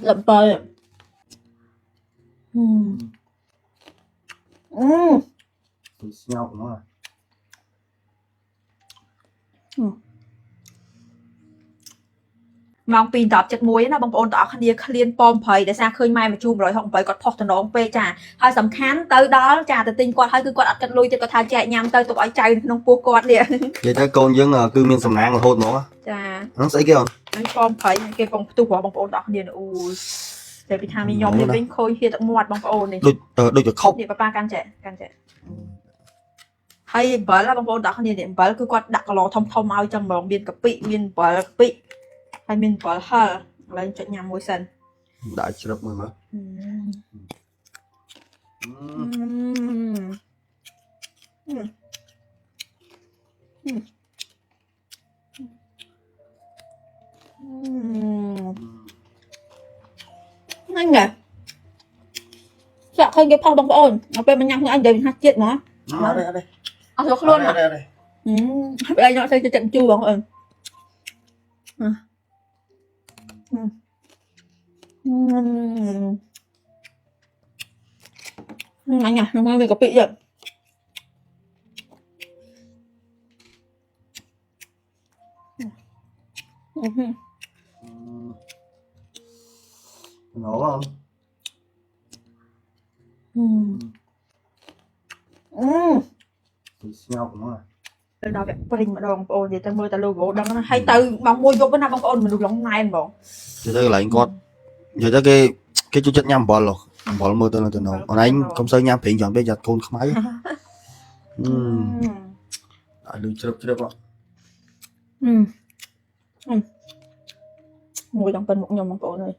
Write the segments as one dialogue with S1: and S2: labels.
S1: lợn bơi
S2: nhau nó à
S1: ម៉ោង2 10 7 ណាបងប្អូនទាំងអស់គ្នាឃ្លានប៉មប្រៃដែលសារឃើញម៉ែមកជួប168គាត់ផុសតំណងពេកចាហើយសំខាន់ទៅដល់ចាទៅទិញគាត់ហើយគឺគាត់អត់គិតលុយទៀតគាត់ថាចែកញ៉ាំទៅទុកឲ្យចៅនៅក្នុងពោះគាត់នេះនិយាយទៅកូនយើងគឺមានសំណាងរហូតហ្មងចាហ្នឹងស្អីគេអូនហ្នឹងប៉មប្រៃគេកំផ្ទុះបងប្អូនទាំងអស់គ្នាអូយតែពីថាមីខ្ញុំនេះវិញខូចហៀទឹកមាត់បងប្អូននេះដូចជាខុបនេះប៉ាកាន់ចែហើយអំបិលបងប្អូនទាំងអស់គ្នានេះអំបិលគឺគាត់ដាក់កន្លងធំឲ្យចឹងហ្មងមានកពិមានអំបិលកពិហើយមានអំបិលហឹរឥឡូវចុចញ៉ាំមួយសិនដាក់ជ្រឹបមួយមើលហ្នឹងហ៎ចាក់ឃើញគេផុសបងប្អូនដល់ពេលញ៉ាំខ្លួនអញទៅហាត់ជាតិហ្មងអត់ទេអត់ស្រួលខ្លួនអត់ទេហើយឯងអត់ទៅចិត្តជូរបងប្អូនanh à nó mang về cà phê vậy
S2: nổ không nhau cũng à
S1: đó vậy prin mà đòn ôn vậy ta mưa ta logo đâm nó hay từ bóng môi vô với nam bóng ôn mình được lòng ngay bọn
S2: giờ tới lại con giờ tới cái chú chất nhắm bỏ lột bỏ mưa tôi là từ nào còn anh công sơ nhắm phiền chọn bây giờ thôn không máy đừng chụp đó
S1: ngồi trong bên một nhom bóng ôn này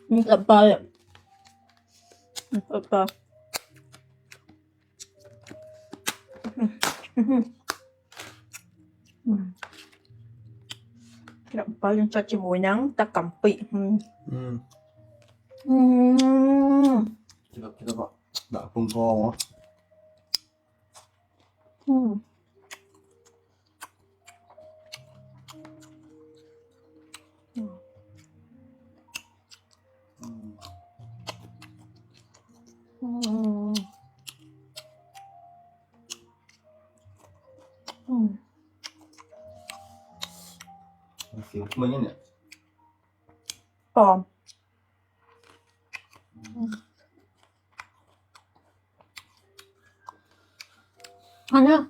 S1: lợn bơi lợn bơi lợn bơi cho chị mùi nắng ta cầm vị
S2: đã không ngon á kiểu mình nhỉ
S1: bom anh nhá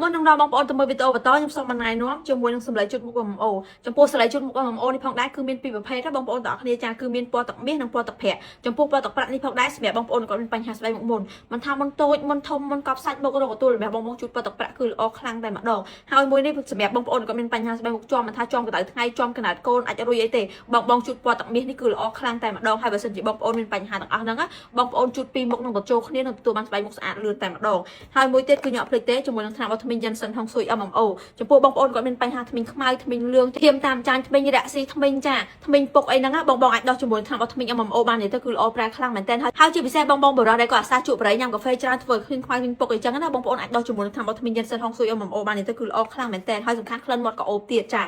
S1: មុននឹងដល់បងប្អូនទៅមើលវីដេអូបន្តខ្ញុំសូមណែនាំជាមួយនឹងសម្លេងជូតមុខMMOចំពោះសម្លេងជូតមុខMMOនេះផងដែរគឺមានពីរប្រភេទណាបងប្អូនទាំងអស់គ្នាចាគឺមានពណ៌ទឹកមាសនិងពណ៌ទឹកប្រាក់ចំពោះពណ៌ទឹកប្រាក់នេះផងដែរសម្រាប់បងប្អូនគាត់មានបញ្ហាស្បែកមុខមុនមិនថាមុនតូចមុនធំមុនកប់សាច់មុខរកទួលសម្រាប់បងប្អូនជូតពណ៌ទឹកប្រាក់គឺល្អខ្លាំងតែម្ដងហើយមួយនេះសម្រាប់បងប្អូនគាត់មានបញ្ហាស្បែកមុខជាប់មិនថាជាប់កម្ដៅថ្ងៃជាប់កណាត់កូនអាចរុយអីទេបងជូតពណ៌ទឹកមាសនេះគឺល្អខ្លាំងតែម្ដងហើយបើសិនជាបងប្អូនមានបញ្ហាទាំងអស់ហ្នឹងបងប្អូនជូតពីរមុខនឹងបញ្ចូលគ្នានឹងទទួលបានស្បែកមុខស្អាតលឿនតែម្ដងហើយមួយទៀតគឺញ៉ាំភ្លេចទេជាមួយនឹងថ្នាំវ៉ាតាមីន Janssen ហុងស៊ុយ MMO ចំពោះបងប្អូនគាត់មានបញ្ហាធ្មេញខ្មៅធ្មេញលឿងធៀមតាមចាញ់ធ្មេញរកស៊ីធ្មេញចាធ្មេញពុកអីហ្នឹងបងអាចដោះជាមួយថ្នាំវ៉ាតាមីន MMO បាននិយាយទៅគឺល្អប្រែខ្លាំងមែនទែនហើយជាពិសេសបងបរិះដែលគាត់អាសាជក់បរិយញ៉ាំកាហ្វេច្រើនធ្វើឲ្យឃ្លានខ្មៅឃ្លានពុកអីចឹងណាបងប្អូនអាចដោះជាមួយនឹងថ្នាំវ៉ាតាមីន Janssen ហុងស៊ុយ MMO បាននិយាយទៅគឺល្អខ្លាំងមែនទែនហើយសំខាន់ក្លិនមាត់ក៏អូបទៀតចា